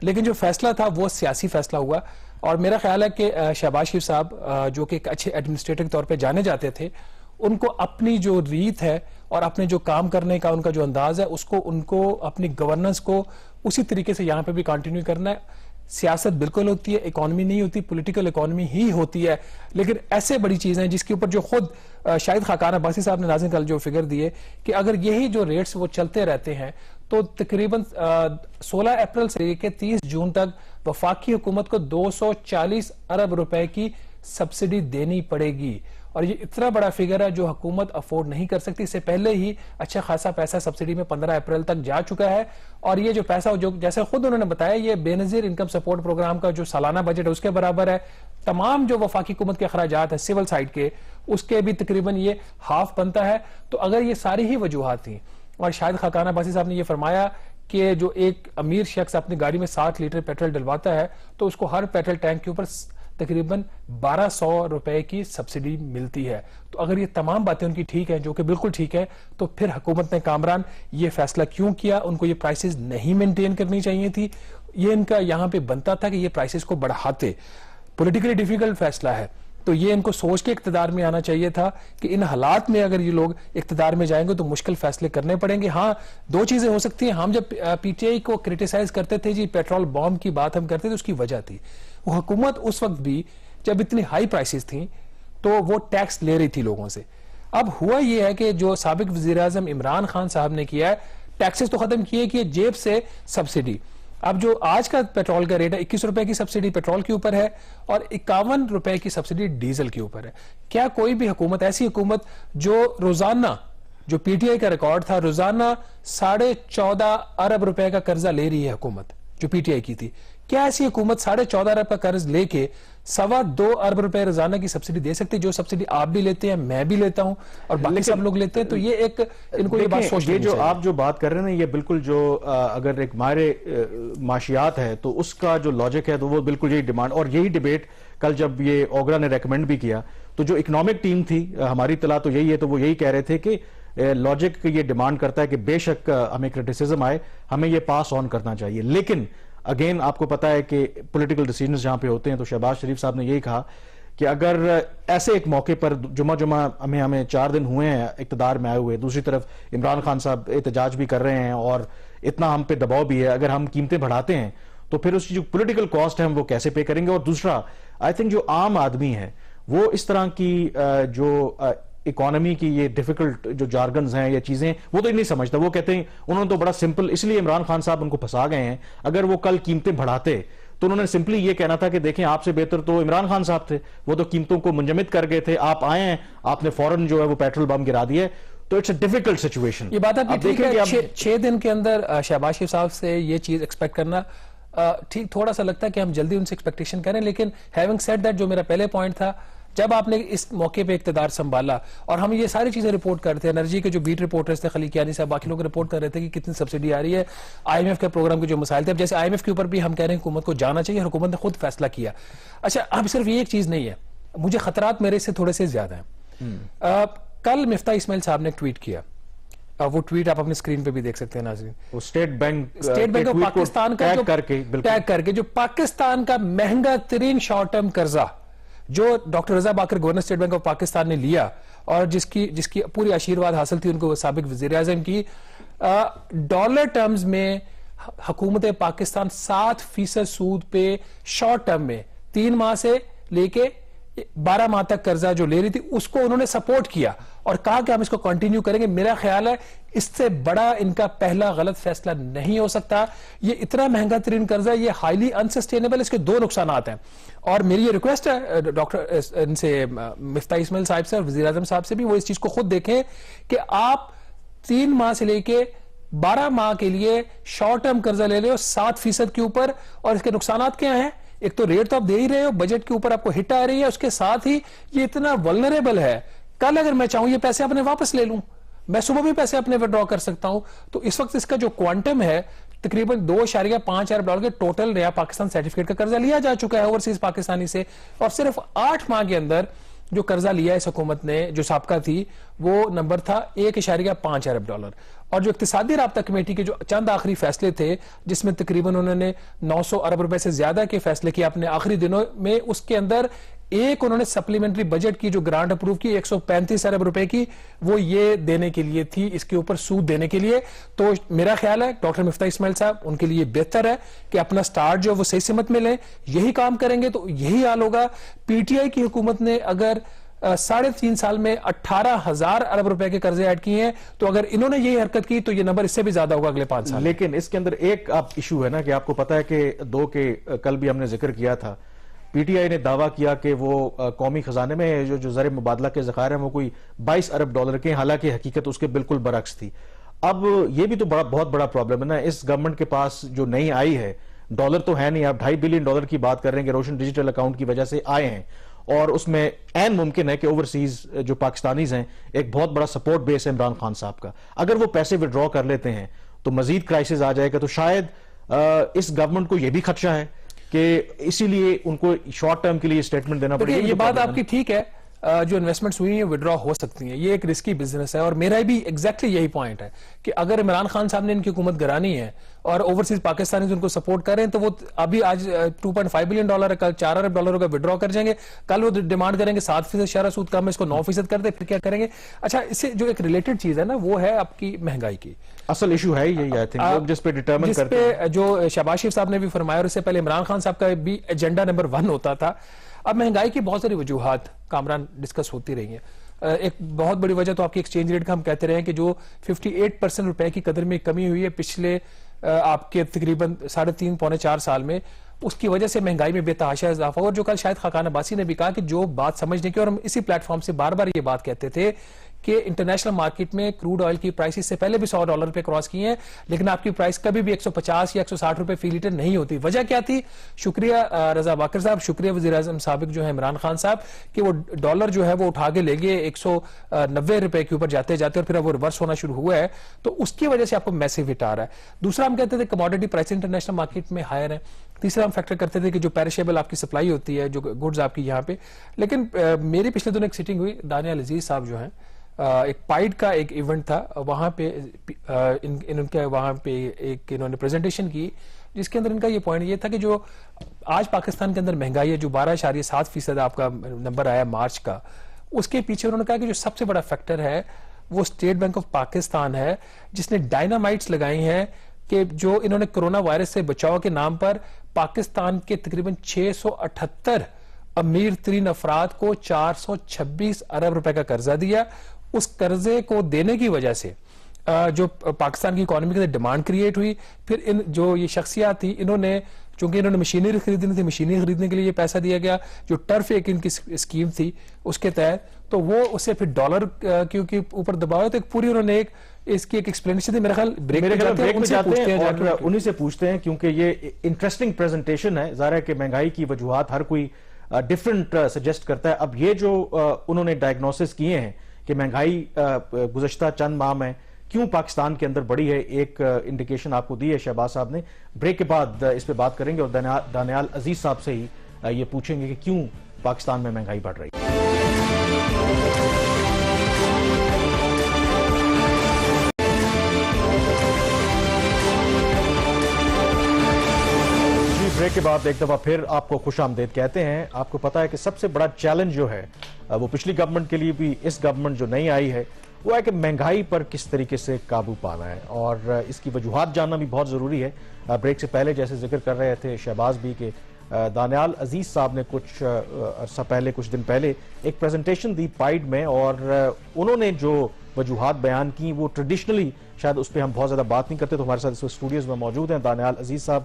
لیکن جو فیصلہ تھا وہ سیاسی فیصلہ ہوا. اور میرا خیال ہے کہ شہباز شریف صاحب جو کہ ایک اچھے ایڈمنسٹریٹر کے طور پہ جانے جاتے تھے, ان کو اپنی جو ریت ہے اور اپنے جو کام کرنے کا ان کا جو انداز ہے ان کو اپنی گورننس کو اسی طریقے سے یہاں پہ بھی کنٹینیو کرنا ہے. سیاست بالکل ہوتی ہے, اکانومی نہیں ہوتی, پولیٹیکل اکانومی ہی ہوتی ہے, لیکن ایسے بڑی چیزیں جس کے اوپر جو خود شاہد خاقان عباسی صاحب نے ناظرین کل جو فگر دیے کہ اگر یہی جو ریٹس وہ چلتے رہتے ہیں تو تقریباً 16 اپریل سے لے کے 30 جون تک وفاقی حکومت کو 240 ارب روپے کی سبسڈی دینی پڑے گی. اور یہ اتنا بڑا فگر ہے جو حکومت افورڈ نہیں کر سکتی. اس سے پہلے ہی اچھا خاصا پیسہ سبسڈی میں 15 اپریل تک جا چکا ہے, اور یہ جو پیسہ جو جیسے خود انہوں نے بتایا یہ بے نظیر انکم سپورٹ پروگرام کا جو سالانہ بجٹ ہے اس کے برابر ہے. تمام جو وفاقی حکومت کے اخراجات ہیں سول سائڈ کے, اس کے بھی تقریباً یہ ہاف بنتا ہے. تو اگر یہ ساری ہی وجوہات تھیں, اور شاہد خاقان عباسی صاحب نے یہ فرمایا کہ جو ایک امیر شخص اپنی گاڑی میں 7 لیٹر پیٹرول ڈلواتا ہے تو اس کو ہر پیٹرول ٹینک کے اوپر تقریباً 1200 روپے کی سبسڈی ملتی ہے. تو اگر یہ تمام باتیں ان کی ٹھیک ہیں, جو کہ بالکل ٹھیک ہے, تو پھر حکومت نے کامران یہ فیصلہ کیوں کیا؟ ان کو یہ پرائسز نہیں مینٹین کرنی چاہیے تھی. یہ ان کا یہاں پہ بنتا تھا کہ یہ پرائسز کو بڑھاتے. پولیٹیکلی ڈیفیکلٹ فیصلہ ہے, تو یہ ان کو سوچ کے اقتدار میں آنا چاہیے تھا کہ ان حالات میں اگر یہ لوگ اقتدار میں جائیں گے تو مشکل فیصلے کرنے پڑیں گے. ہاں, دو چیزیں ہو سکتی ہیں. ہم جب پی ٹی آئی کو کرٹیسائز کرتے تھے, جی پیٹرول بام کی بات ہم کرتے تھے, اس کی وجہ تھی وہ حکومت اس وقت بھی جب اتنی ہائی پرائسز تھیں تو وہ ٹیکس لے رہی تھی لوگوں سے. اب ہوا یہ ہے کہ جو سابق وزیر اعظم عمران خان صاحب نے کیا ہے, ٹیکسز تو ختم کیے کہ جیب سے سبسڈی. اب جو آج کا پیٹرول کا ریٹ ہے 21 روپے کی سبسڈی پیٹرول کے اوپر ہے اور 51 روپے کی سبسڈی ڈیزل کے اوپر ہے. کیا کوئی بھی حکومت, ایسی حکومت جو روزانہ, جو پی ٹی آئی کا ریکارڈ تھا, روزانہ 14.5 ارب روپے کا قرضہ لے رہی ہے حکومت جو پی ٹی آئی کی تھی, کیا ایسی حکومت 14.5 ارب کا قرض لے کے 2.25 ارب روپے روزانہ کی سبسڈی دے سکتی, جو سبسڈی آپ بھی لیتے ہیں, میں بھی لیتا ہوں, اور باقی سب لوگ لیتے ہیں؟ تو یہ ایک ان کو یہ بات سوچنی چاہیے. جو آپ جو بات کر رہے ہیں نا, یہ بالکل جو اگر ایک ماہر معاشیات ہے تو اس کا جو لاجک ہے تو وہ بالکل یہی ڈیمانڈ, اور یہی ڈیبیٹ کل جب یہ اوگرا نے ریکمینڈ بھی کیا تو جو اکنامک ٹیم تھی, ہماری اطلاع تو یہی ہے, تو وہ یہی کہہ رہے تھے کہ لاجک یہ ڈیمانڈ کرتا ہے کہ بے شک ہمیں کرٹیسزم آئے, ہمیں یہ پاس آن کرنا چاہیے. لیکن اگین آپ کو پتا ہے کہ پولیٹیکل ڈیسیجنز جہاں پہ ہوتے ہیں, تو شہباز شریف صاحب نے یہی کہا کہ اگر ایسے ایک موقع پر جمعہ ہمیں 4 دن ہوئے ہیں اقتدار میں آئے ہوئے, دوسری طرف عمران خان صاحب احتجاج بھی کر رہے ہیں اور اتنا ہم پہ دباؤ بھی ہے, اگر ہم قیمتیں بڑھاتے ہیں تو پھر اس کی جو پولیٹیکل کاسٹ ہے ہم وہ کیسے پے کریں گے. اور دوسرا آئی تھنک جو عام آدمی ہے وہ اس طرح کی جو اکانومی کی یہ ڈیفیکلٹ جو جارگنز ہیں یا چیزیں, وہ تو نہیں سمجھتا. وہ کہتے ہیں انہوں نے تو بڑا سمپل, اس لیے عمران خان صاحب ان کو پھنسا گئے ہیں. اگر وہ کل قیمتیں بڑھاتے تو انہوں نے سمپلی یہ کہنا تھا کہ دیکھیں آپ سے بہتر تو عمران خان صاحب تھے, وہ تو قیمتوں کو منجمد کر گئے تھے, آپ آئے ہیں, آپ نے فوراً جو ہے وہ پیٹرول بم گرا دیا ہے. تو اٹس اے ڈیفیکلٹ سچویشن. یہ بات آپ دیکھیں کہ 6 دن کے اندر شہباز شریف صاحب سے یہ چیز ایکسپیکٹ کرنا ٹھیک تھوڑا سا لگتا ہے کہ ہم جلدی ان سے ایکسپیکٹیشن کریں. لیکن ہیونگ سیڈ دیٹ, جو میرا پہلے پوائنٹ تھا, جب آپ نے اس موقع پہ اقتدار سنبھالا اور ہم یہ ساری چیزیں رپورٹ کرتے ہیں, انرجی کے جو بیٹ رپورٹرز تھے خلیق یانی صاحب, باقی لوگ رپورٹ کر رہے تھے کہ کتنی سبسڈی آ رہی ہے, آئی ایم ایف کے پروگرام کے جو مسائل تھے, اب جیسے آئی ایم ایف کے اوپر بھی ہم کہہ رہے ہیں حکومت کو جانا چاہیے, حکومت نے خود فیصلہ کیا. اچھا, اب صرف یہ ایک چیز نہیں ہے, مجھے خطرات میرے سے تھوڑے سے زیادہ ہیں. کل مفتاح اسماعیل صاحب نے ایک ٹویٹ کیا, وہ ٹویٹ آپ اپنے اسکرین پہ بھی دیکھ سکتے ہیں ناظرین. اسٹیٹ بینک آف پاکستان کا ٹیگ کر کے جو پاکستان کا مہنگا ترین شارٹ ٹرم قرضہ جو doctor Raza Baker governor state Bank of Pakistan نے لیا, اور جس کی پوری آشیرواد حاصل تھی ان کو سابق وزیر اعظم کی, ڈالر ٹرمز میں حکومت پاکستان 7% سود پہ شارٹ ٹرم میں 3 ماہ سے لے کے 12 ماہ تک قرضہ جو لے رہی تھی, اس کو انہوں نے سپورٹ کیا اور کہا کہ ہم اس کو کنٹینیو کریں گے. میرا خیال ہے اس سے بڑا ان کا پہلا غلط فیصلہ نہیں ہو سکتا. یہ اتنا مہنگا ترین قرضہ, یہ ہائیلی انسسٹینیبل, اس کے 2 نقصانات ہیں. اور میری یہ ریکویسٹ ہے ڈاکٹر ان سے, مفتاح اسماعیل صاحب سے اور وزیر اعظم صاحب سے بھی, وہ اس چیز کو خود دیکھیں کہ آپ 3 ماہ سے لے کے 12 ماہ کے لیے شارٹ ٹرم قرضہ لے لیں 7% کے اوپر, اور اس کے نقصانات کیا ہیں. ایک تو ریٹ تو آپ دے ہی رہے ہو, بجٹ کے اوپر آپ کو ہٹ آ رہی ہے, اس کے ساتھ ہی یہ اتنا ولنریبل ہے. کل اگر میں چاہوں یہ پیسے اپنے واپس لے لوں, میں صبح بھی پیسے اپنے وڈرا کر سکتا ہوں. تو اس وقت اس کا جو کوانٹم ہے تقریباً 2.5 ارب ڈالر کے ٹوٹل نیا پاکستان سرٹیفکیٹ کا قرضہ لیا جا چکا ہے اوورسیز پاکستانی سے, اور صرف 8 ماہ کے اندر جو قرضہ لیا اس حکومت نے جو سابقہ تھی وہ نمبر تھا 1.5 ارب ڈالر. اور جو اقتصادی رابطہ کمیٹی کے جو چند آخری فیصلے تھے جس میں تقریباً انہوں نے 900 ارب روپے سے زیادہ کے فیصلے کیے اپنے آخری دنوں میں, اس کے اندر ایک انہوں نے سپلیمنٹری بجٹ کی جو گرانٹ اپروو کی 135 ارب روپے کی, وہ یہ دینے کے لیے تھی, اس کے اوپر سود دینے کے لیے. تو میرا خیال ہے ڈاکٹر مفتاح اسماعیل صاحب ان کے لیے بہتر ہے کہ اپنا سٹارٹ جو وہ صحیح سمت میں لیں, یہی کام کریں گے تو یہی حال ہوگا. پی ٹی آئی کی حکومت نے اگر 3.5 سال میں 18,000 ارب روپے کے قرضے ایڈ کیے ہیں, تو اگر انہوں نے یہی حرکت کی تو یہ نمبر اس سے بھی زیادہ ہوگا اگلے 5 سال. لیکن اس کے اندر ایک ایشو ہے نا کہ آپ کو پتا ہے کہ کے کل بھی ہم نے ذکر کیا تھا, پی ٹی آئی نے دعویٰ کیا کہ وہ قومی خزانے میں جو زر مبادلہ کے ذخائر ہیں وہ کوئی 22 ارب ڈالر کے, حالانکہ حقیقت اس کے بالکل برعکس تھی. اب یہ بھی تو بہت بڑا پرابلم ہے نا, اس گورنمنٹ کے پاس جو نئی آئی ہے ڈالر تو ہے نہیں, آپ 2.5 بلین ڈالر کی بات کر رہے ہیں کہ روشن ڈیجیٹل اکاؤنٹ کی وجہ سے آئے ہیں, اور اس میں عین ممکن ہے کہ اوورسیز جو پاکستانیز ہیں ایک بہت بڑا سپورٹ بیس ہے عمران خان صاحب کا, اگر وہ پیسے وڈرا کر لیتے ہیں تو مزید کرائسس آ جائے گا. تو شاید اس گورنمنٹ کو یہ بھی خدشہ ہے کہ اسی لیے ان کو شارٹ ٹرم کے لیے سٹیٹمنٹ دینا پڑے گا. یہ بات آپ کی ٹھیک ہے, جو انویسٹمنٹس ہوئی ہیں وڈرا ہو سکتی ہیں, یہ ایک رسکی بزنس ہے, اور میرا بھی ایگزیکٹلی یہی پوائنٹ ہے کہ اگر عمران خان صاحب نے ان کی حکومت گرانی ہے اور اوورسیز پاکستانی ان کو سپورٹ کریں تو وہ ابھی آج 2.5 بلین ڈالر ہے, کل 4 ارب ڈالر کا وڈرا کر جائیں گے, کل وہ ڈیمانڈ کریں گے 7% شرح سود کم ہے, اس کو 9% کر دیں, پھر کیا کریں گے. اچھا, اس سے جو ایک ریلیٹڈ چیز ہے نا وہ ہے آپ کی مہنگائی کی. اصل ایشو ہے یہی آئی تھنک جس پہ ڈیٹرمن کرتے ہیں, جو شہباز شریف صاحب نے بھی فرمایا, اور اس سے پہلے عمران خان صاحب کا بھی ایجنڈا نمبر 1 ہوتا تھا. اب مہنگائی کی بہت ساری وجوہات کامران ڈسکس ہوتی رہی ہیں. ایک بہت بڑی وجہ تو آپ کی ایکسچینج ریٹ کا ہم کہتے رہے ہیں کہ جو 58% روپے کی قدر میں کمی ہوئی ہے پچھلے آپ کے تقریباً 3.5 پونے 4 سال میں, اس کی وجہ سے مہنگائی میں بے تحاشا اضافہ. اور جو کل شاید خاقان عباسی نے بھی کہا کہ جو بات سمجھنے کی, اور ہم اسی پلیٹ فارم سے بار بار یہ بات کہتے تھے کہ انٹرنیشنل مارکیٹ میں کروڈ آئل کی پرائس اس سے پہلے بھی $100 پہ کراس کی ہیں, لیکن آپ کی پرائس کبھی بھی 150 یا 160 روپے فی لیٹر نہیں ہوتی. وجہ کیا تھی؟ شکریہ رضا باقر صاحب, شکریہ وزیر اعظم سابق جو ہے عمران خان صاحب, کہ وہ ڈالر جو ہے وہ اٹھا کے لے گئے 190 روپے کے اوپر جاتے جاتے, اور پھر اب وہ ریورس ہونا شروع ہوا ہے, تو اس کی وجہ سے آپ کو میسو ہٹ آ رہا ہے. دوسرا ہم کہتے تھے کموڈٹی پرائس انٹرنیشنل مارکیٹ میں ہائر ہے. تیسرا ہم فیکٹر کرتے تھے کہ جو پیرشیبل آپ کی سپلائی ہوتی ہے, جو گڈز آپ کی یہاں پہ. لیکن میری پچھلے دنوں ایک سیٹنگ ہوئی, دانیال عزیز صاحب جو ہیں, ایک پائڈ کا ایک ایونٹ تھا, وہاں پہ ان کے وہاں پہ ایک انہوں نے پریزنٹیشن کی جس کے اندر ان کا یہ پوائنٹ یہ تھا کہ جو آج پاکستان کے اندر مہنگائی ہے جو 12.7% آپ کا نمبر آیا مارچ کا, اس کے پیچھے انہوں نے کہا کہ جو سب سے بڑا فیکٹر ہے وہ اسٹیٹ بینک آف پاکستان ہے, جس نے ڈائنامائٹس لگائی ہیں کہ جو انہوں نے کرونا وائرس سے بچاؤ کے نام پر پاکستان کے تقریباً 678 امیر ترین افراد کو 426 ارب روپے کا قرضہ دیا. اس قرضے کو دینے کی وجہ سے جو پاکستان کی اکانومی کے ڈیمانڈ کریٹ ہوئی, پھر جو یہ شخصیات تھی انہوں نے چونکہ انہوں نے مشینری خریدنی تھی, مشینری خریدنے کے لیے یہ پیسہ دیا گیا, جو ٹرف ایک ان کی اسکیم تھی اس کے تحت, تو وہ اسے پھر ڈالر کے اوپر دباؤ, تو ایک پوری انہوں نے اس کی ایک ایکسپلینیشن تھی. میرے خیال بریک میں جاتے ہیں اور انہی سے پوچھتے ہیں, کیونکہ یہ انٹرسٹنگ پریزنٹیشن ہے. ظاہر ہے کہ مہنگائی کی وجوہات ہر کوئی ڈیفرنٹ سجیسٹ کرتا ہے. اب یہ جو انہوں نے ڈائگنوسس کیے ہیں کہ مہنگائی گزشتہ چند ماہ میں کیوں پاکستان کے اندر بڑی ہے, ایک انڈیکیشن آپ کو دی ہے شہباز صاحب نے. بریک کے بعد اس پہ بات کریں گے, اور دانیال عزیز صاحب سے ہی یہ پوچھیں گے کہ کیوں پاکستان میں مہنگائی بڑھ رہی ہے. بریک کے بعد ایک دفعہ پھر آپ کو خوش آمدید کہتے ہیں. آپ کو پتا ہے کہ سب سے بڑا چیلنج جو ہے وہ پچھلی گورنمنٹ کے لیے بھی اس گورنمنٹ جو نئی آئی ہے وہ ہے کہ مہنگائی پر کس طریقے سے قابو پانا ہے, اور اس کی وجوہات جاننا بھی بہت ضروری ہے. بریک سے پہلے جیسے ذکر کر رہے تھے شہباز بھی کہ دانیال عزیز صاحب نے کچھ عرصہ پہلے, کچھ دن پہلے ایک پریزنٹیشن دی پائڈ میں, اور انہوں نے جو وجوہات بیان کی وہ ٹریڈیشنلی شاید اس پہ ہم بہت زیادہ بات نہیں کرتے. تو ہمارے ساتھ اسٹوڈیوز میں موجود ہیں دانیال عزیز صاحب,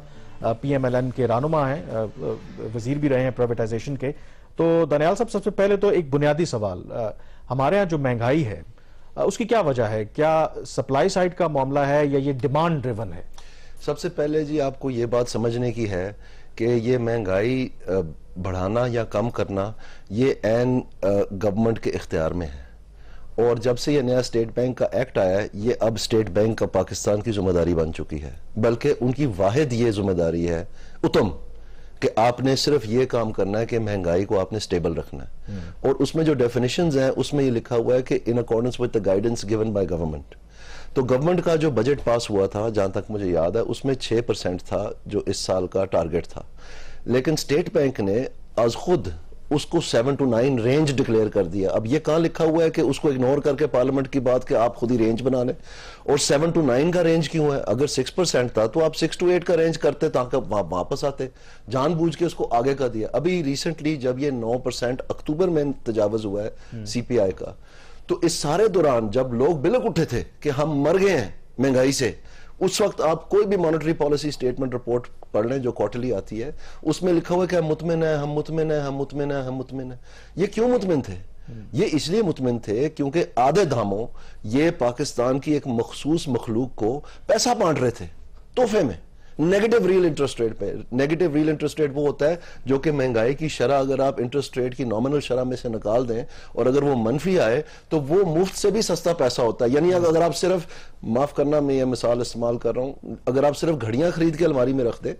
پی ایم ایل این کے رہنما ہیں, وزیر بھی رہے ہیں پرائیویٹائزیشن کے. تو دانیال صاحب, سب سے پہلے تو ایک بنیادی سوال, ہمارے ہاں جو مہنگائی ہے اس کی کیا وجہ ہے؟ کیا سپلائی سائیڈ کا معاملہ ہے یا یہ ڈیمانڈ ڈریون ہے؟ سب سے پہلے جی آپ کو یہ بات سمجھنے کی ہے کہ یہ مہنگائی بڑھانا یا کم کرنا یہ عین گورنمنٹ کے اختیار میں ہے, اور جب سے یہ نیا اسٹیٹ بینک کا ایکٹ آیا ہے یہ اب اسٹیٹ بینک کا پاکستان کی ذمہ داری بن چکی ہے, بلکہ ان کی واحد یہ ذمہ داری ہے اتم کہ آپ نے صرف یہ کام کرنا ہے کہ مہنگائی کو آپ نے سٹیبل رکھنا ہے. اور اس میں جو ڈیفینیشنز ہیں اس میں یہ لکھا ہوا ہے کہ in accordance with the guidance given by government. تو گورنمنٹ کا جو بجٹ پاس ہوا تھا جہاں تک مجھے یاد ہے اس میں 6% تھا جو اس سال کا ٹارگٹ تھا, لیکن اسٹیٹ بینک نے آج خود اس کو 7 to 9 رینج ڈکلیئر کر دیا. اب یہ کہاں لکھا ہوا ہے کہ اس کو اگنور کر کے پارلیمنٹ کی بات کہ آپ خود ہی رینج بنا لیں, اور 7 to 9 کا رینج کیوں ہے؟ اگر 6% تھا تو آپ 6 to 8 کا رینج کرتے تاکہ واپس آتے, جان بوجھ کے اس کو آگے کا دیا. ابھی ریسنٹلی جب یہ 9% اکتوبر میں تجاوز ہوا ہے سی پی آئی کا, تو اس سارے دوران جب لوگ بلک اٹھے تھے کہ ہم مر گئے ہیں مہنگائی سے, اس وقت آپ کوئی بھی مانیٹری پالیسی سٹیٹمنٹ رپورٹ پڑھ لیں جو کوارٹرلی آتی ہے, اس میں لکھا ہوا ہے کہ ہم مطمئن ہیں, ہم مطمئن ہیں, ہم مطمئن ہیں, ہم مطمئن ہیں. یہ کیوں مطمئن تھے؟ یہ اس لیے مطمئن تھے کیونکہ آدھے دھاموں یہ پاکستان کی ایک مخصوص مخلوق کو پیسہ بانٹ رہے تھے تحفے میں نیگیٹو ریل انٹرسٹ ریٹ پہ. نیگیٹو ریل انٹرسٹ ریٹ وہ ہوتا ہے جو کہ مہنگائی کی شرح اگر آپ انٹرسٹ ریٹ کی نومنل شرح میں سے نکال دیں اور اگر وہ منفی آئے تو وہ مفت سے بھی سستا پیسہ ہوتا ہے. یعنی اگر آپ صرف, معاف کرنا میں یہ مثال استعمال کر رہا ہوں, اگر آپ صرف گھڑیاں خرید کے الماری میں رکھ دیں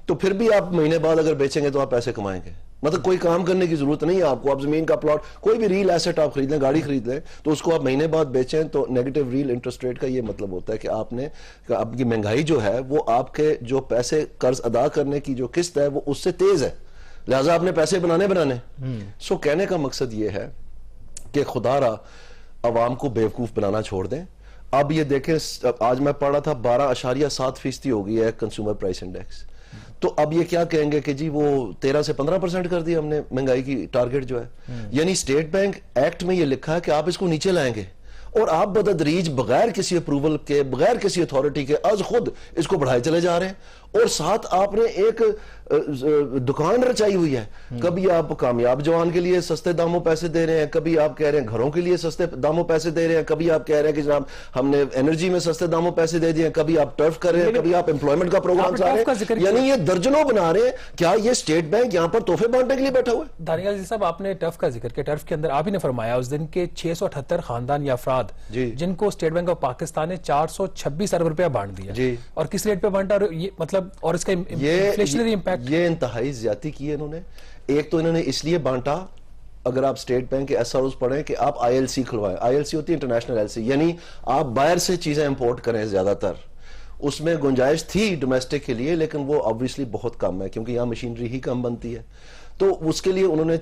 تو پھر بھی آپ مہینے بعد اگر بیچیں گے تو آپ پیسے کمائیں گے. مطلب کوئی کام کرنے کی ضرورت نہیں ہے آپ کو, آپ زمین کا پلاٹ کوئی بھی ریل ایسٹ آپ خرید لیں, گاڑی خرید لیں, تو اس کو آپ مہینے بعد بیچیں تو نیگیٹو ریل انٹرسٹ ریٹ کا یہ مطلب ہوتا ہے کہ آپ نے, آپ کی مہنگائی جو ہے وہ آپ کے جو پیسے قرض ادا کرنے کی جو قسط ہے وہ اس سے تیز ہے, لہٰذا آپ نے پیسے بنانے. سو کہنے کا مقصد یہ ہے کہ خدا را عوام کو بیوقوف بنانا چھوڑ دیں. اب یہ دیکھیں آج میں پڑھ رہا تھا 12.7% ہو گئی ہے کنزیومر پرائس انڈیکس, تو اب یہ کیا کہیں گے کہ جی وہ 13 سے 15% کر دیا ہم نے مہنگائی کی ٹارگٹ جو ہے. یعنی اسٹیٹ بینک ایکٹ میں یہ لکھا ہے کہ آپ اس کو نیچے لائیں گے اور آپ بتدریج بغیر کسی اپروول کے, بغیر کسی اتھارٹی کے از خود اس کو بڑھائے چلے جا رہے ہیں, اور ساتھ آپ نے ایک دکان رچائی ہوئی ہے. کبھی آپ کامیاب جوان کے لیے سستے داموں پیسے دے رہے ہیں, کبھی آپ کہہ رہے ہیں گھروں کے لیے سستے داموں پیسے دے رہے ہیں, کبھی آپ کہہ رہے ہیں کہ جناب ہم نے انرجی میں سستے داموں پیسے دے دیے, کبھی آپ ٹرف کر رہے ہیں, کبھی آپ امپلائمنٹ کا پروگرام چلا رہے ہیں. یعنی یہ درجنوں بنا رہے ہیں. کیا یہ اسٹیٹ بینک یہاں پر تحفے بانٹنے کے لیے بیٹھا ہوا ہے؟ دانیال جی صاحب, آپ نے ٹرف کا ذکر کیا. ٹرف کے اندر آپ ہی نے فرمایا اس دن کے 678 خاندان یا افراد جن کو اسٹیٹ بینک آف پاکستان نے 426 ارب روپیہ بانٹ دیا, اور کس ریٹ پہ بانٹا, اور یہ مطلب, اور اس کا انفلیشنری امپیکٹ, یہ انتہائی زیادتی کی ہے انہوں نے. ایک تو انہوں نے اس لیے بانٹا, اگر آپ اسٹیٹ بینک کے ایس آر اوز پڑھیں کہ آپ I L C کھلوائیں. I L C ہوتی ہے انٹرنیشنل ایل سی, یعنی آپ باہر سے چیزیں امپورٹ کریں. زیادہ تر اس میں گنجائش تھی ڈومیسٹک کے لیے, لیکن وہ obviously بہت کم ہے کیونکہ یہاں مشینری ہی کم بنتی ہے. تو اس کے لیے انہوں نے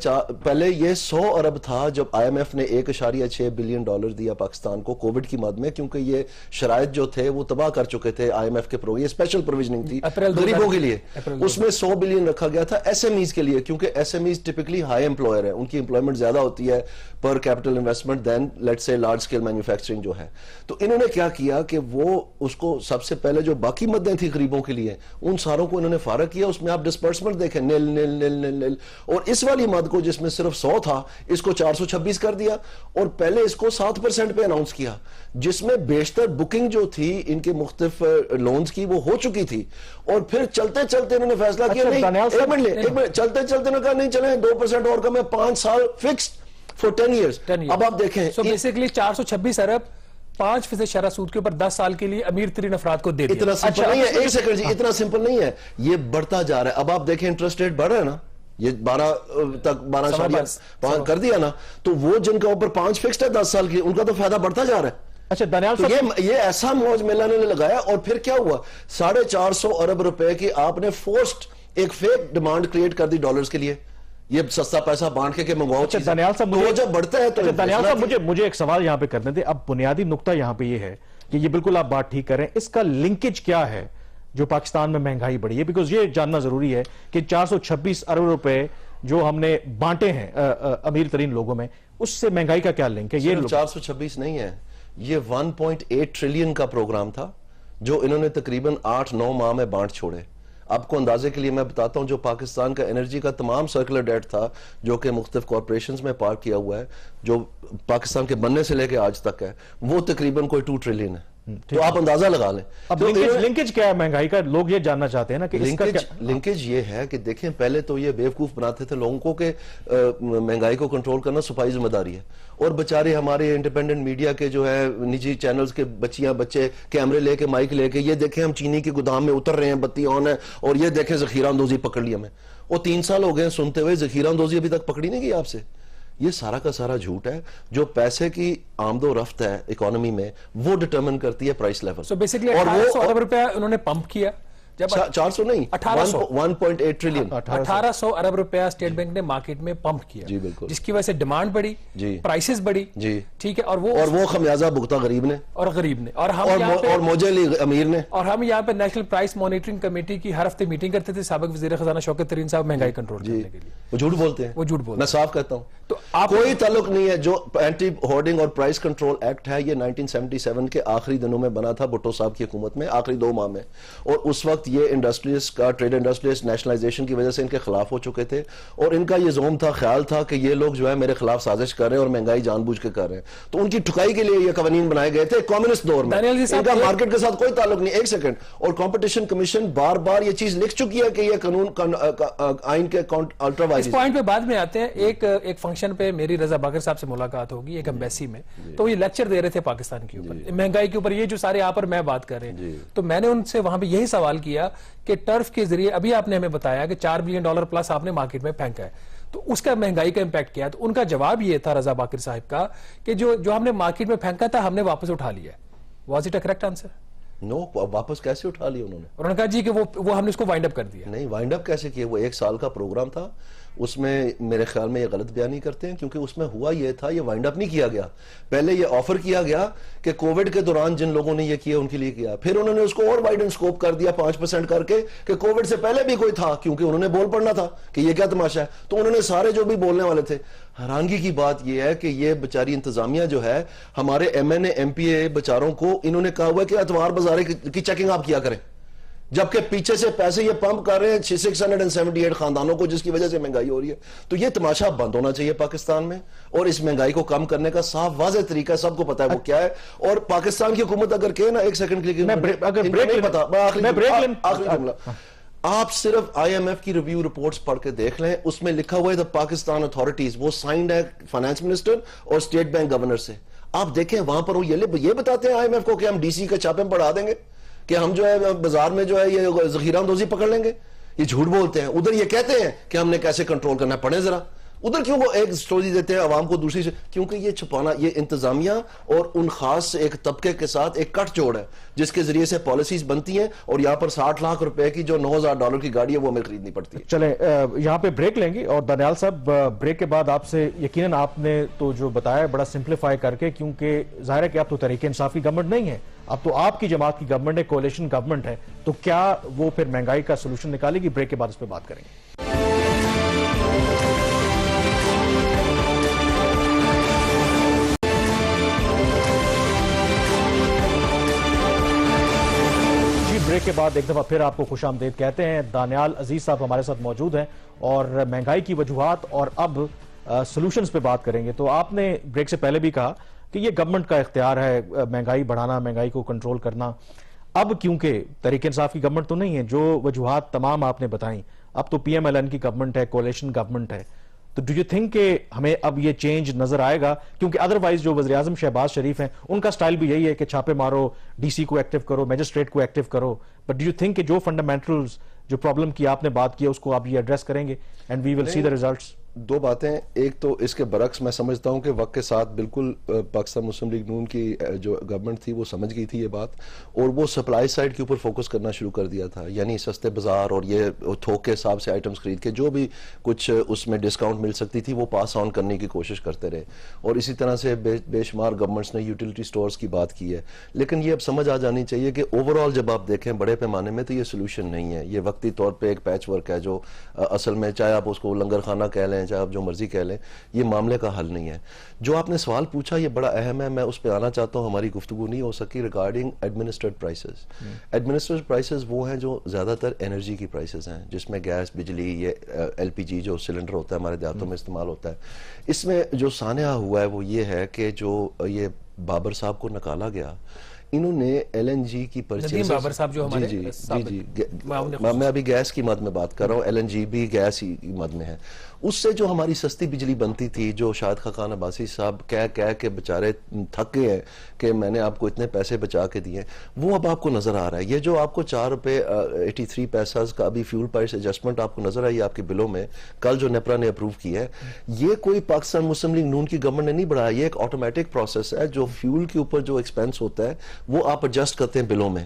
پہلے یہ 100 ارب تھا جب آئی ایم ایف نے 1.6 بلین ڈالر دیا پاکستان کو کووڈ کی مد میں, کیونکہ یہ شرائط جو تھے وہ تباہ کر چکے تھے آئی ایم ایف کے پروگرام. یہ اسپیشل پروویژننگ تھی غریبوں کے لیے, اس میں 100 بلین رکھا گیا تھا ایس ایم ایز کے لیے, کیونکہ S M Es typically high employer ہیں, ان کی امپلائمنٹ زیادہ ہوتی ہے per capital investment then let's سے لارج اسکیل مینوفیکچرنگ جو ہے. تو انہوں نے کیا کیا کہ وہ اس کو سب سے پہلے جو باقی مدیں تھیں غریبوں کے لیے ان ساروں کو انہوں نے فارغ کیا. اس میں آپ ڈسپرسمنٹ دیکھیں نیل نیل نیل نیل نیل, اور اس والی مد کو جس میں صرف 100 تھا اس کو 426 کر دیا, اور پہلے اس کو 7% پہ اناؤنس کیا, جس میں بیشتر بکنگ جو تھی ان کے مختلف لونز کی وہ ہو چکی تھی. اور پھر چلتے چلتے انہوں نے فیصلہ کیا ایک منٹ چلتے چلتے انہوں نے کہا نہیں چلیں 2% اور کم ہے, 5 سال فکسڈ فور 10 ایئرز. اب آپ دیکھیں سو بیسیکلی 426 ارب 5% شرح سود کے اوپر 10 سال کے لیے امیر ترین افراد کو دے دیا. اتنا سمپل نہیں ہے, ایک سیکنڈ جی, اتنا سمپل نہیں ہے, یہ بڑھتا جا رہا ہے. اب آپ دیکھیں انٹرسٹ ریٹ بڑھ رہا ہے نا, یہ 12 کر دیا نا, تو وہ جن کا اوپر 5 فکسڈ ہے 10 سال کی, ان کا تو فائدہ بڑھتا جا رہا ہے. اچھا دانیال صاحب, یہ ایسا موج میلہ نے لگایا, اور پھر کیا ہوا, 450 ارب روپے کی آپ نے فورسڈ ایک فیک ڈیمانڈ کریٹ کر دی ڈالرز کے لیے, یہ سستا پیسہ بانٹ کے منگواؤ. دانیال صاحب وہ جب بڑھتا ہے تو دانیال صاحب مجھے ایک سوال یہاں پہ کرنے دیں. اب بنیادی نقطہ یہاں پہ یہ ہے کہ یہ بالکل آپ بات ٹھیک کر رہے ہیں, اس کا لنکیج کیا ہے جو پاکستان میں مہنگائی بڑھی ہے؟ بیکاز یہ جاننا ضروری ہے کہ 426 ارب روپے جو ہم نے بانٹے ہیں امیر ترین لوگوں میں, اس سے مہنگائی کا کیا لنک ہے؟ یہ 426 نہیں ہے, یہ 1.8 ٹریلین کا پروگرام تھا جو انہوں نے تقریباً 8-9 ماہ میں بانٹ چھوڑے. آپ کو اندازے کے لیے میں بتاتا ہوں, جو پاکستان کا انرجی کا تمام سرکولر ڈیٹ تھا جو کہ مختلف کارپوریشنز میں پارک کیا ہوا ہے, جو پاکستان کے بننے سے لے کے آج تک ہے, وہ تقریباً کوئی 2 ٹریلین ہے. تو آپ اندازہ لگا لیں. اب لنکیج کیا ہے مہنگائی کا؟ لوگ یہ جاننا چاہتے ہیں نا کہ لنکیج یہ ہے کہ دیکھیں پہلے تو یہ بیوقوف بناتے تھے لوگوں کو کہ مہنگائی کو کنٹرول کرنا صفائی ذمہ داری ہے, اور بچارے ہمارے انڈیپینڈنٹ میڈیا کے جو ہے نجی چینلز کے بچیاں بچے کیمرے لے کے مائک لے کے یہ دیکھیں ہم چینی کے گودام میں اتر رہے ہیں, بتی آن ہے, اور یہ دیکھیں ذخیرہ اندوزی پکڑ لی ہمیں. اور 3 سال ہو گئے سنتے ہوئے, ذخیرہ اندوزی ابھی تک پکڑی نہیں گئی آپ سے. یہ سارا کا سارا جھوٹ ہے. جو پیسے کی آمد و رفت ہے اکانومی میں وہ ڈٹرمن کرتی ہے پرائس لیول. سو بیسیکلی 1800 ارب روپے انہوں نے پمپ کیا, جب 400 نہیں 1.8 ٹریلین 1800 ارب روپیہ اسٹیٹ بینک نے مارکیٹ میں پمپ کیا, جی بالکل, جس کی وجہ سے ڈیمانڈ بڑھی, پرائسز بڑھی, جی ٹھیک ہے, اور وہ خمیازہ بھگتا غریب نے اور ہم موجے علی امیر نے. اور ہم یہاں پہ نیشنل پرائس مانیٹرنگ کمیٹی کی ہر ہفتے میٹنگ کرتے تھے سابق وزیر خزانہ شوکت ترین صاحب مہنگائی کنٹرول کرنے کے لیے. وہ جھوٹ بولتے ہیں, وہ جھوٹ بولتے ہیں, میں صاف کہتا ہوں. تو کوئی تعلق نہیں ہے. جو اینٹی ہورڈنگ اور پرائس کنٹرول ایکٹ ہے یہ 1977 کے آخری دنوں میں بنا تھا بھٹو صاحب کی حکومت میں, آخری 2 ماہ میں, اور اس وقت یہ انڈسٹریز کا ٹریڈ انڈسٹریز نیشنلائزیشن کی وجہ سے ان کے خلاف ہو چکے تھے, اور ان کا یہ زوم تھا, خیال تھا کہ یہ لوگ جو ہے میرے خلاف سازش کر رہے ہیں اور مہنگائی جان بوجھ کے کر رہے ہیں. تو ان کی ٹھکائی کے لیے یہ قوانین بنائے گئے تھے کمیونسٹ دور میں. ان کا مارکیٹ کے ساتھ کوئی تعلق نہیں. ایک سیکنڈ, اور کمپٹیشن کمیشن بار بار یہ چیز لکھ چکی ہے کہ یہ قانون آئین کے الٹرا وائز. اس پوائنٹ پہ بعد میں آتے ہیں. ایک فنکشن پہ میری رضا باقر صاحب سے ملاقات ہوگی ایک ایمبیسی میں, تو یہ لیکچر دے رہے تھے پاکستان کے اوپر, مہنگائی کے اوپر, یہ جو سارے آپ اور میں بات کر رہے ہیں. تو میں نے ان سے وہاں پہ یہی سوال کیا کہ ٹرف کے ذریعے ابھی آپ نے ہمیں بتایا کہ $4 بلین پلس آپ نے مارکیٹ میں پھینکا ہے, تو اس کا مہنگائی کا امپیکٹ کیا ہے. تو ان کا جواب یہ تھا رضا باقر صاحب کا کہ جو ہم نے مارکیٹ میں پھینکا تھا ہم نے واپس اٹھا لیا ہے. Was it a correct answer? No, واپس کیسے اٹھا لیا انہوں نے؟ انہوں نے کہا جی کہ وہ ہم نے اس کو وائنڈ اپ کر دیا. نہیں, وائنڈ اپ کیسے کیا؟ وہ 1 سال کا پروگرام تھا, اس میں میرے خیال میں یہ غلط بیانی کرتے ہیں, کیونکہ اس میں ہوا یہ تھا, یہ وائنڈ اپ نہیں کیا گیا. پہلے یہ آفر کیا گیا کہ کووڈ کے دوران جن لوگوں نے یہ کیا ان کے لیے کیا, پھر انہوں نے اس کو اور وائڈن سکوپ کر دیا 5% کر کے کہ کووڈ سے پہلے بھی کوئی تھا, کیونکہ انہوں نے بول پڑنا تھا کہ یہ کیا تماشا ہے. تو انہوں نے سارے جو بھی بولنے والے تھے. حیرانگی کی بات یہ ہے کہ یہ بیچاری انتظامیہ جو ہے, ہمارے M N A M P A بیچاروں کو انہوں نے کہا ہوا ہے کہ اتوار بازارے کی چیکنگ آپ کیا کریں, جبکہ پیچھے سے پیسے یہ پمپ کر رہے ہیں 678 خاندانوں کو, جس کی وجہ سے مہنگائی ہو رہی ہے. تو یہ تماشا بند ہونا چاہیے پاکستان میں, اور اس مہنگائی کو کم کرنے کا صاف واضح طریقہ سب کو پتا ہے وہ کیا ہے. اور پاکستان کی حکومت اگر کہے نا, 1 سیکنڈ کے لیے, آپ صرف آئی ایم ایف کی ریویو رپورٹس پڑھ کے دیکھ لیں, اس میں لکھا ہوا ہے پاکستان اتھارٹیز, وہ سائنڈ ہے فائنانس منسٹر اور اسٹیٹ بینک گورنر سے. آپ دیکھیں وہاں پر وہ یہ بتاتے ہیں آئی ایم ایف کو کہ ہم ڈی سی کے چھاپے میں پڑھا دیں گے, کہ ہم جو ہے بازار میں جو ہے یہ ذخیرہ اندوزی پکڑ لیں گے. یہ جھوٹ بولتے ہیں. ادھر یہ کہتے ہیں کہ ہم نے کیسے کنٹرول کرنا ہے, پڑھیں ذرا ادھر کیوں وہ ایک سٹوری دیتے ہیں عوام کو دوسری سے, کیونکہ یہ چھپانا, یہ انتظامیہ اور ان خاص ایک طبقے کے ساتھ ایک کٹ جوڑ ہے جس کے ذریعے سے پالیسیز بنتی ہیں, اور یہاں پر $60 لاکھ کی جو $9,000 کی گاڑی ہے وہ ہمیں خریدنی پڑتی ہے. چلیں یہاں پہ بریک لیں گے, اور دانیال صاحب بریک کے بعد آپ سے یقیناً آپ نے تو جو بتایا بڑا سمپلیفائی کر کے, کیونکہ ظاہر ہے کہ آپ تو تحریک انصاف کی گورنمنٹ نہیں ہے, اب تو آپ کی جماعت کی گورنمنٹ ہے, کولیشن گورنمنٹ ہے, تو کیا وہ پھر مہنگائی کا سولوشن نکالے گی؟ بریک کے بعد اس پہ بات کریں گے. بریک کے بعد ایک دفعہ پھر آپ کو خوش آمدید کہتے ہیں. دانیال عزیز صاحب ہمارے ساتھ موجود ہیں اور مہنگائی کی وجوہات اور اب سولوشنز پہ بات کریں گے. تو آپ نے بریک سے پہلے بھی کہا کہ یہ گورنمنٹ کا اختیار ہے مہنگائی بڑھانا, مہنگائی کو کنٹرول کرنا. اب کیونکہ تحریک انصاف کی گورنمنٹ تو نہیں ہے, جو وجوہات تمام آپ نے بتائیں, اب تو پی ایم ایل این کی گورنمنٹ ہے, کولیشن گورنمنٹ ہے, تو ڈو یو تھنک کہ ہمیں اب یہ چینج نظر آئے گا؟ کیونکہ ادروائز جو وزیر اعظم شہباز شریف ہیں ان کا سٹائل بھی یہی ہے کہ چھاپے مارو, ڈی سی کو ایکٹیو کرو, میجسٹریٹ کو ایکٹیو کرو, بٹ ڈو یو تھنک کہ جو فنڈامنٹلز جو پرابلم کی آپ نے بات کی ہے اس کو آپ یہ ایڈریس کریں گے and we will C the results? 2 باتیں. ایک تو اس کے برعکس میں سمجھتا ہوں کہ وقت کے ساتھ بالکل پاکستان مسلم لیگ نون کی جو گورنمنٹ تھی وہ سمجھ گئی تھی یہ بات, اور وہ سپلائی سائڈ کے اوپر فوکس کرنا شروع کر دیا تھا. یعنی سستے بازار اور یہ تھوک کے حساب سے آئٹمز خرید کے جو بھی کچھ اس میں ڈسکاؤنٹ مل سکتی تھی وہ پاس آن کرنے کی کوشش کرتے رہے. اور اسی طرح سے بے شمار گورنمنٹس نے یوٹیلیٹی سٹورز کی بات کی ہے. لیکن یہ اب سمجھ آ جانی چاہیے کہ اوور آل جب آپ دیکھیں بڑے پیمانے میں تو یہ سولوشن نہیں ہے, یہ وقتی طور پہ ایک پیچ ورک ہے جو اصل میں چاہے آپ اس کو لنگر خانہ کہہ لیں, چاہے آپ جو مرضی کہہ لیں, یہ معاملے کا حل نہیں ہے. جو آپ نے سوال پوچھا یہ بڑا اہم ہے, میں اس پہ آنا چاہتا ہوں. ہماری گفتگو نہیں ہو سکی regarding administered prices. Administered prices وہ ہیں جو زیادہ تر انرجی کی پرائسز ہیں, جس میں گیس, بجلی, یہ ایل پی جی جو سلنڈر ہوتا ہے ہمارے دیہاتوں میں استعمال ہوتا ہے. اس میں جو سانحہ ہوا ہے وہ یہ ہے کہ جو یہ بابر صاحب کو نکالا گیا, انہوں نے ایل این جی کی ندیم بابر صاحب جو ہمارے جی میں ابھی گیس کی مد میں بات کر رہا ہوں, ایل این جی بھی گیس ہی مد میں ہے. اس سے جو ہماری سستی بجلی بنتی تھی, جو شاہد خاقان عباسی صاحب کہہ کے بچارے تھک گئے ہیں کہ میں نے آپ کو اتنے پیسے بچا کے دیے, وہ اب آپ کو نظر آ رہا ہے. یہ جو آپ کو 4 روپے 83 پیسہ کا ابھی فیول پرائس ایڈجسٹمنٹ آپ کو نظر آئی آپ کے بلوں میں, کل جو نیپرا نے اپروو کی ہے, یہ کوئی پاکستان مسلم لیگ نون کی گورنمنٹ نے نہیں بڑھایا. یہ ایک آٹومیٹک پروسیس ہے, جو فیول کے اوپر جو ایکسپینس ہوتا ہے وہ آپ ایڈجسٹ کرتے ہیں بلوں میں.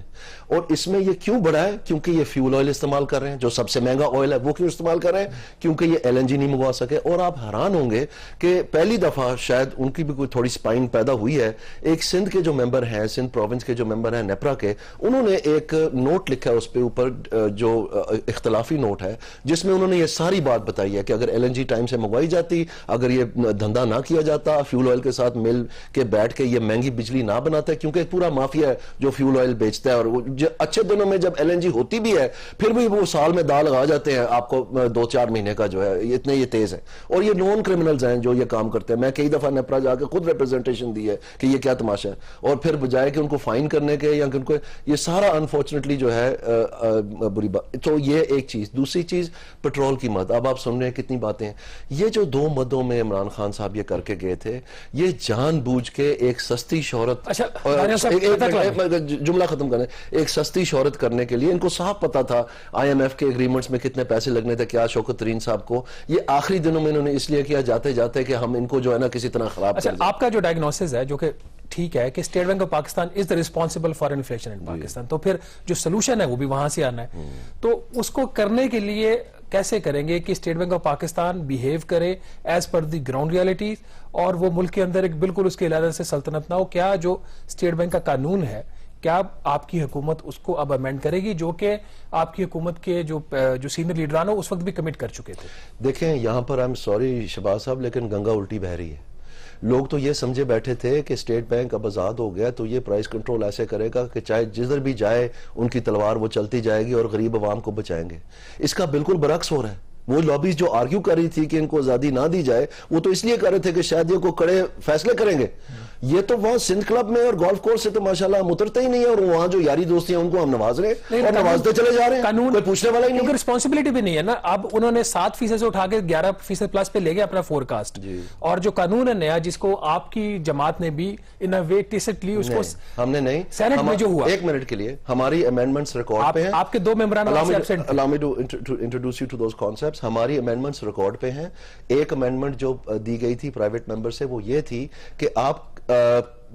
اور اس میں یہ کیوں بڑھا ہے؟ کیونکہ یہ فیول آئل استعمال کر رہے ہیں, جو سب سے مہنگا آئل ہے وہ کیوں استعمال کر رہے ہیں؟ کیونکہ یہ ایل این جی نہیں منگوا سکے. اور آپ حیران ہوں گے کہ پہلی دفعہ شاید ان کی بھی کوئی تھوڑی سپائن پیدا ہوئی ہے. ایک سندھ کے جو ممبر ہیں, سندھ پروونس کے جو ممبر ہیں نیپرا کے, انہوں نے ایک نوٹ لکھا ہے اس پہ اوپر جو اختلافی نوٹ ہے, جس میں انہوں نے یہ ساری بات بتائی ہے کہ اگر ایل این جی ٹائم سے منگوائی جاتی, اگر یہ دھندا نہ کیا جاتا, فیول آئل کے ساتھ مل کے بیٹھ کے یہ مہنگی بجلی نہ بناتا ہے, کیونکہ ایک پورا مافیا ہے جو فیول آئل بیچتا ہے. اور اچھے دنوں میں جب ایل این جی ہوتی بھی ہے پھر بھی وہ سال میں دال لگا جاتے ہیں آپ کو 2-4 مہینے کا جو ہے, اتنے یہ تیز ہے. اور یہ نون کرمنلز ہیں جو یہ کام کرتے ہیں. میں کئی دفعہ نیپرا جا کے خود ریپرزنٹیشن دی ہے کہ یہ کیا تماشا ہے, اور پھر بجائے کہ ان کو فائن کرنے کے یا ان کو, یہ سارا انفارچونیٹلی جو ہے بری بات. تو یہ ایک چیز. دوسری چیز پیٹرول کی مد. اب آپ سن رہے ہیں کتنی باتیں ہیں. یہ جو 2 مدوں میں عمران خان صاحب یہ کر کے گئے تھے, یہ جان بوجھ کے ایک سستی شہرت, جملہ ختم کرنے, ایک سستی شہرت کرنے کے لیے ان کو صاف پتا تھا آئی ایم ایف کے اگریمنٹس میں کتنے پیسے لگنے تھے, کیا شوکت ترین صاحب کو یہ آخری دنوں میں انہوں نے اس لیے کیا جاتے جاتے کہ ہم ان کو جو ہے نا کسی طرح خراب کر دیں. آپ کا جو ڈائگنوسس ہے جو کہ ٹھیک ہے کہ State Bank of Pakistan is the responsible for inflation in Pakistan, تو پھر جو سولوشن ہے وہ بھی وہاں سے آنا ہے. تو اس کو کرنے کے لیے کیسے کریں گے کہ State Bank of Pakistan behave کرے as per the ground realities, اور وہ ملک کے اندر ایک بالکل اس کے علیحدہ سے سلطنت نہ ہو. کیا جو اسٹیٹ بینک کا قانون ہے, کیا آپ کی حکومت اس کو اب امینڈ کرے گی, جو کہ آپ کی حکومت کے جو سینئر لیڈران ہو اس وقت بھی کمٹ کر چکے تھے؟ دیکھیں یہاں پر I'm sorry شہباز صاحب, لیکن گنگا الٹی بہہ رہی ہے. لوگ تو یہ سمجھے بیٹھے تھے کہ اسٹیٹ بینک اب آزاد ہو گیا تو یہ پرائس کنٹرول ایسے کرے گا کہ چاہے جدھر بھی جائے ان کی تلوار وہ چلتی جائے گی اور غریب عوام کو بچائیں گے. اس کا بالکل برعکس ہو رہا ہے. وہ لابیز جو آرگیو کر رہی تھی کہ ان کو آزادی نہ دی جائے, وہ تو اس لیے کر رہے تھے کہ شاید یہ کو کڑے فیصلے کریں گے. یہ تو وہاں سندھ کلب میں اور گولف کورس سے تو ماشاءاللہ ہم اترتے ہی نہیں ہیں, اور وہاں جو یاری دوستی ہیں ان کو ہم نواز رہے ہیں اور نوازتے چلے جا رہے ہیں, کوئی پوچھنے والا ہی نہیں. کیونکہ رسپانسبلٹی بھی نہیں ہے نا. اب انہوں نے 7% سے اٹھا کے 11% پلس پہ لے گئے اپنا فور کاسٹ, اور جو قانون ہے نیا جس کو آپ کی جماعت نے بھی ان وے ٹیسٹلی اس کو ہم نے نہیں, سینٹ میں جو ہوا, 1 منٹ کے لیے ہماری امینڈمنٹس ریکارڈ پہ ہیں. آپ کے 2 ممبران allow me to introduce you to those concepts. ہماری امینڈمنٹس ریکارڈ پہ ہیں. ایک امینڈمنٹ جو دی گئی تھی پرائیویٹ ممبر سے وہ یہ تھی کہ آپ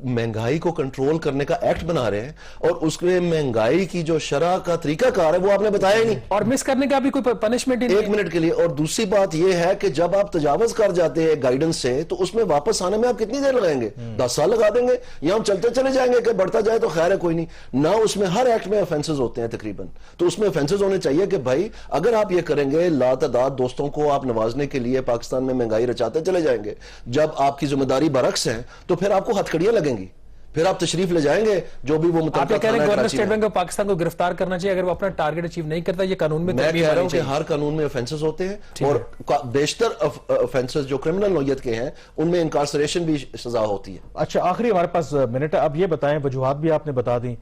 مہنگائی کو کنٹرول کرنے کا ایکٹ بنا رہے ہیں, اور اس میں مہنگائی کی جو شرح کا طریقہ کار ہے وہ آپ نے بتایا ہی نہیں, اور مس کرنے کا بھی کوئی پنشمنٹ ہی نہیں. 1 منٹ کے لیے. اور دوسری بات یہ ہے کہ جب آپ تجاوز کر جاتے ہیں گائیڈنس سے تو اس میں واپس آنے میں آپ کتنی دیر لگائیں گے؟ 10 سال لگا دیں گے, یا ہم چلتے چلے جائیں گے کہ بڑھتا جائے تو خیر ہے کوئی نہیں. نہ اس میں ہر ایکٹ میں افینسز ہوتے ہیں تقریباً, تو اس میں افینسز ہونے چاہیے کہ بھائی اگر آپ یہ کریں گے لاتعداد دوستوں کو آپ نوازنے کے لیے پاکستان میں مہنگائی رچاتے چلے جائیں گے, جب آپ کی ذمہ داری برعکس ہے تو پھر آپ کو ہتھکڑیاں لگیں گی, پھر آپ تشریف لے جائیں گے جو بھی وہ آپ کہہ رہے ہیں governor state Bank of Pakistan کو گرفتار کرنا چاہیے اگر وہ اپنا ٹارگٹ اچیو نہیں کرتا. یہ قانون میں میں کہہ رہا ہوں کہ ہر قانون میں افینسز ہوتے ہیں, اور بیشتر افینسز جو کرمنل نوعیت کے ہیں ان میں انکارسریشن بھی سزا ہوتی ہے. اچھا آخری ہمارے پاس منٹ ہے, اب یہ بتائیں, وجوہات بھی آپ نے بتا دیں,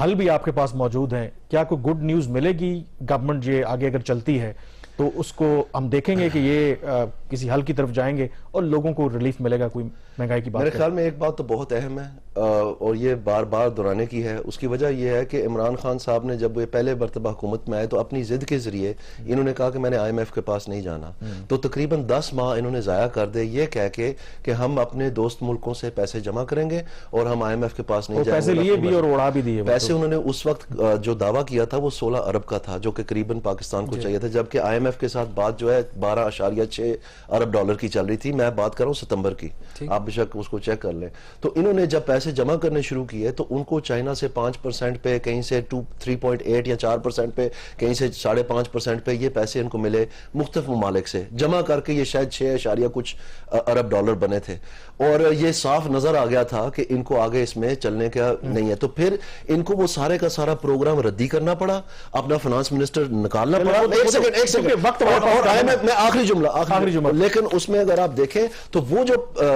حل بھی آپ کے پاس موجود ہیں, کیا کوئی گڈ نیوز ملے گی گورنمنٹ یہ آگے اگر چلتی ہے تو اس کو ہم دیکھیں گے کہ یہ کسی حل کی طرف جائیں گے اور لوگوں کو ریلیف ملے گا کوئی مہنگائی کی بات؟ میرے خیال میں ایک بات تو بہت اہم ہے اور یہ بار بار دہرانے کی ہے. اس کی وجہ یہ ہے کہ عمران خان صاحب نے جب وہ پہلے مرتبہ حکومت میں آئے تو اپنی ضد کے ذریعے انہوں نے کہا کہ میں نے آئی ایم ایف کے پاس نہیں جانا, تو تقریباً 10 ماہ انہوں نے ضائع کر دے یہ کہہ کے کہ ہم اپنے دوست ملکوں سے پیسے جمع کریں گے اور ہم آئی ایم ایف کے پاس نہیں جائیں گے. پیسے لیے بھی اور اڑا بھی دیے. پیسے انہوں نے اس وقت جو دعویٰ کیا تھا وہ 16 ارب کا تھا جو کہ قریباً پاکستان کو چاہیے تھا, جبکہ آئی ایم ایف کے ساتھ بات جو ہے 12.6 ارب ڈالر کی چل رہی تھی. میں بات کر رہا ہوں ستمبر کی, آپ بے شک اس کو چیک کر لیں. تو انہوں نے جب پیسے جمع کرنے شروع کیے تو ان کو چائنا سے 5% پہ, کہیں سے 3.8 یا 4% پہ, کہیں سے 5.5% پہ یہ پیسے ان کو ملے مختلف ممالک سے جمع کر کے. یہ شاید 6 کچھ ارب ڈالر بنے تھے, اور یہ صاف نظر آ گیا تھا کہ ان کو آگے اس میں چلنے کا نہیں ہے. تو پھر ان کو وہ سارے کا سارا پروگرام ردی کرنا پڑا, اپنا فنانس منسٹر نکالنا پڑا. ایک سیکنڈ وقت, میں آخری جملہ, لیکن اس میں اگر آپ دیکھیں تو وہ جو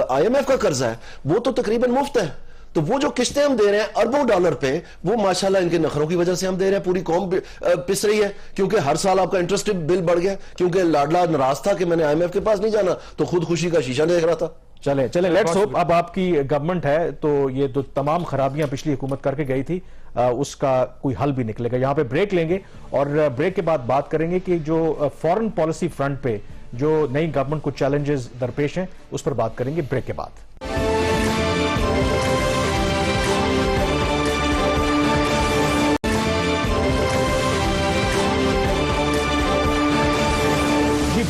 آئی ایم ایف کا قرضہ ہے وہ تو تقریباً مفت ہے. تو وہ جو قسطیں ہم دے رہے ہیں اربوں ڈالر پہ, وہ ماشاءاللہ ان کے نخروں کی وجہ سے ہم دے رہے ہیں, پوری قوم پس رہی ہے, کیونکہ ہر سال آپ کا انٹرسٹ بل بڑھ گیا, کیونکہ لاڈلا ناراض تھا کہ میں نے IMF کے پاس نہیں جانا, تو خود خوشی کا شیشہ دیکھ رہا تھا. چلیں لیٹس ہوپ اب آپ کی گورنمنٹ ہے تو یہ جو تمام خرابیاں پچھلی حکومت کر کے گئی تھی اس کا کوئی حل بھی نکلے گا. یہاں پہ بریک لیں گے اور بریک کے بعد بات کریں گے کہ جو فورن پالیسی فرنٹ پہ جو نئی گورنمنٹ کو چیلنجز درپیش ہیں اس پر بات کریں گے بریک کے بعد.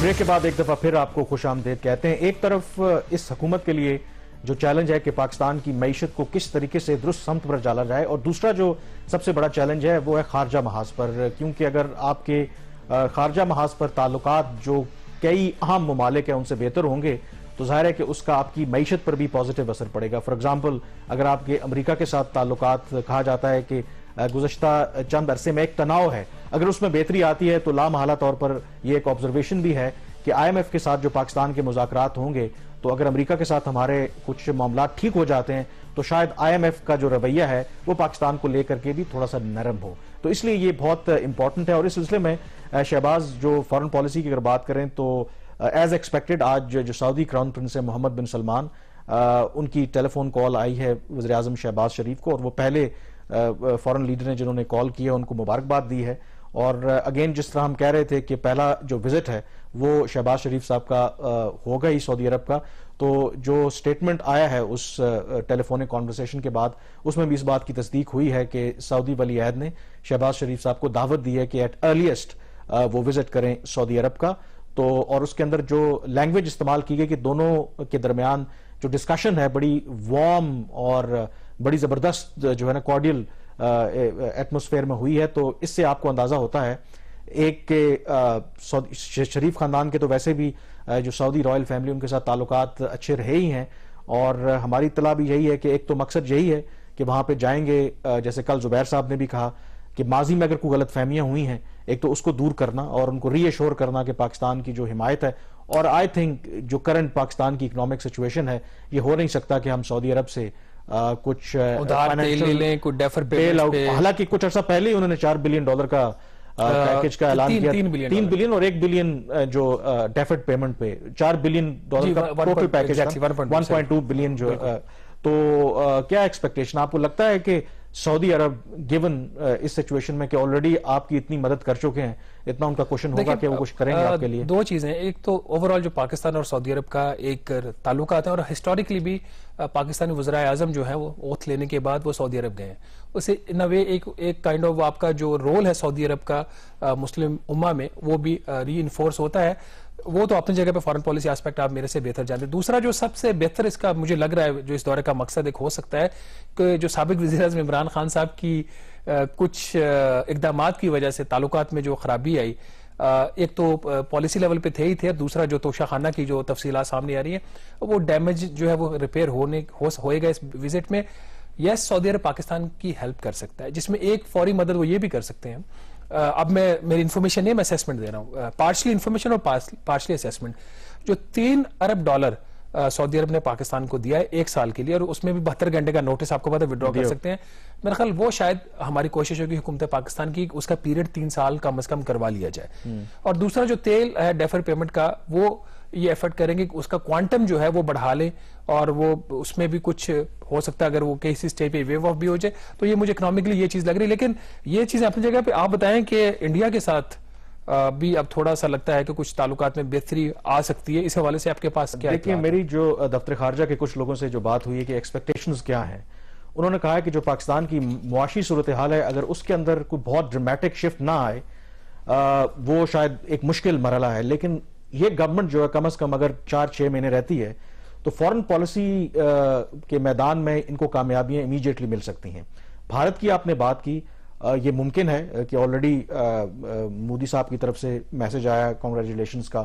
بریک کے بعد ایک دفعہ پھر آپ کو خوش آمدید کہتے ہیں. ایک طرف اس حکومت کے لیے جو چیلنج ہے کہ پاکستان کی معیشت کو کس طریقے سے درست سمت پر ڈالا جائے, اور دوسرا جو سب سے بڑا چیلنج ہے وہ ہے خارجہ محاذ پر, کیونکہ اگر آپ کے خارجہ محاذ پر تعلقات جو کئی اہم ممالک ہیں ان سے بہتر ہوں گے تو ظاہر ہے کہ اس کا آپ کی معیشت پر بھی پازیٹیو اثر پڑے گا. فار ایگزامپل اگر آپ کے امریکہ کے ساتھ تعلقات, کہا جاتا ہے کہ گزشتہ چند عرصے میں ایک تناؤ ہے, اگر اس میں بہتری آتی ہے تو لامحالہ طور پر یہ ایک آبزرویشن بھی ہے کہ IMF کے ساتھ جو پاکستان کے مذاکرات ہوں گے تو اگر امریکہ کے ساتھ ہمارے کچھ معاملات ٹھیک ہو جاتے ہیں تو شاید IMF کا جو رویہ ہے وہ پاکستان کو لے کر کے بھی تھوڑا سا نرم ہو. تو اس لیے یہ بہت امپورٹنٹ ہے. اور اس سلسلے میں شہباز جو فارن پالیسی کی اگر بات کریں تو ایز ایکسپیکٹڈ آج جو سعودی کراؤن پرنس ہے محمد بن سلمان, ان کی ٹیلی فون کال آئی ہے وزیر اعظم شہباز شریف کو, اور وہ پہلے فارن لیڈر ہیں جنہوں نے کال کی ہے, ان کو مبارکباد دی ہے. اور اگین جس طرح ہم کہہ رہے تھے کہ پہلا جو وزٹ ہے وہ شہباز شریف صاحب کا ہوگا ہی سعودی عرب کا, تو جو سٹیٹمنٹ آیا ہے اس ٹیلی فونک کانورسیشن کے بعد اس میں بھی اس بات کی تصدیق ہوئی ہے کہ سعودی ولی عہد نے شہباز شریف صاحب کو دعوت دی ہے کہ ایٹ ارلیسٹ وہ وزٹ کریں سعودی عرب کا. تو اور اس کے اندر جو لینگویج استعمال کی گئی کہ دونوں کے درمیان جو ڈسکشن ہے بڑی وارم اور بڑی زبردست جو ہے نا کارڈیل ایٹماسفیئر میں ہوئی ہے. تو اس سے آپ کو اندازہ ہوتا ہے ایک کہ شریف خاندان کے تو ویسے بھی جو سعودی رائل فیملی ان کے ساتھ تعلقات اچھے رہے ہی ہیں, اور ہماری اطلاع بھی یہی ہے کہ ایک تو مقصد یہی ہے کہ وہاں پہ جائیں گے, جیسے کل زبیر صاحب نے بھی کہا کہ ماضی میں اگر کوئی غلط فہمیاں ہوئی ہیں ایک تو اس کو دور کرنا اور ان کو ری ایشور کرنا کہ پاکستان کی جو حمایت ہے, اور آئی تھنک جو کرنٹ پاکستان کی اکنامک سچویشن ہے یہ ہو نہیں سکتا کہ ہم سعودی عرب سے کچھ حالانکہ کچھ عرصہ پہلے ہی انہوں نے $4 بلین کا پیکج کا اعلان کیا, 3 بلین اور 1 بلین جو ڈیفرڈ پیمنٹ پہ $4 بلین کا ٹوٹل پیکج 1.2 بلین جو. تو کیا ایکسپیکٹیشن آپ کو لگتا ہے کہ سعودی عرب گیون اس سچویشن میں کہ آلریڈی آپ کی اتنی مدد کر چکے ہیں, اتنا ان کا کوشن ہوگا کہ وہ کچھ کریں گے آپ کے لیے؟ دو چیزیں, ایک تو اوورال جو پاکستان اور سعودی عرب کا ایک تعلقات ہے, اور ہسٹوریکلی بھی پاکستانی وزرائے اعظم جو ہیں وہ اوتھ لینے کے بعد وہ سعودی عرب گئے ہیں. اسے ان وے ایک کائنڈ آف آپ کا جو رول ہے سعودی عرب کا مسلم امہ میں وہ بھی ری انفورس ہوتا ہے. وہ تو اپنی جگہ پہ فارن پالیسی آسپیکٹ آپ میرے سے بہتر جانتے ہیں. دوسرا جو سب سے بہتر اس کا مجھے لگ رہا ہے جو اس دورے کا مقصد ایک ہو سکتا ہے کہ جو سابق وزیر اعظم عمران خان صاحب کی کچھ اقدامات کی وجہ سے تعلقات میں جو خرابی آئی, ایک تو پالیسی لیول پہ تھے ہی تھے, دوسرا جو توشہ خانہ کی جو تفصیلات سامنے آ رہی ہیں وہ ڈیمیج جو ہے وہ ریپیئر ہوئے گا اس وزٹ میں. یس سعودی عرب پاکستان کی ہیلپ کر سکتا ہے, جس میں ایک فوری مدد وہ یہ بھی کر سکتے ہیں. اب میری انفارمیشن نہیں, میں اسیسمنٹ دے رہا ہوں, پارشلی انفارمیشن اور پارشلی اسیسمنٹ. جو $3 ارب سعودی عرب نے پاکستان کو دیا ہے 1 سال کے لیے, اور اس میں بھی 72 گھنٹے کا نوٹس آپ کو پتا وڈرا کر سکتے ہیں. میرا خیال وہ شاید ہماری کوشش ہوگی حکومت پاکستان کی اس کا پیریڈ 3 سال کم از کم کروا لیا جائے. اور دوسرا جو تیل ہے ڈیفر پیمنٹ کا, وہ یہ ایفرٹ کریں گے کہ اس کا کوانٹم جو ہے وہ بڑھا لیں, اور وہ اس میں بھی کچھ ہو سکتا ہے اگر وہ کسی سٹیج پہ ویو آف بھی ہو جائے تو یہ مجھے اکنامکلی یہ چیز لگ رہی ہے. لیکن یہ چیزیں اپنی جگہ پہ آپ بتائیں کہ انڈیا کے ساتھ بھی اب تھوڑا سا لگتا ہے کہ کچھ تعلقات میں بہتری آ سکتی ہے, اس حوالے سے آپ کے پاس کیا؟ دیکھیں میری جو دفتر خارجہ کے کچھ لوگوں سے جو بات ہوئی ہے کہ ایکسپیکٹیشنز کیا ہیں, انہوں نے کہا ہے کہ جو پاکستان کی معاشی صورتحال ہے اگر اس کے اندر کوئی بہت ڈرامیٹک شفٹ نہ آئے وہ شاید ایک مشکل مرحلہ ہے, لیکن یہ گورنمنٹ جو ہے کم از کم اگر 4-6 مہینے رہتی ہے تو فورن پالیسی کے میدان میں ان کو کامیابیاں امیجیٹلی مل سکتی ہیں. بھارت کی آپ نے بات کی, یہ ممکن ہے کہ آلریڈی مودی صاحب کی طرف سے میسج آیا کانگریچولیشنز کا,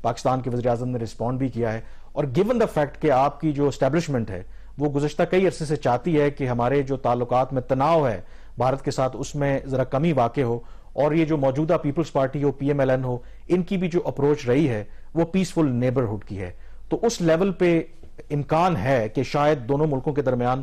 پاکستان کے وزیر اعظم نے رسپونڈ بھی کیا ہے, اور گیون دا فیکٹ کہ آپ کی جو اسٹیبلشمنٹ ہے وہ گزشتہ کئی عرصے سے چاہتی ہے کہ ہمارے جو تعلقات میں تناؤ ہے بھارت کے ساتھ اس میں ذرا کمی واقع ہو, اور یہ جو موجودہ پیپلز پارٹی ہو PMLN ہو ان کی بھی جو اپروچ رہی ہے وہ پیسفل نیبرہڈ کی ہے, تو اس لیول پہ امکان ہے کہ شاید دونوں ملکوں کے درمیان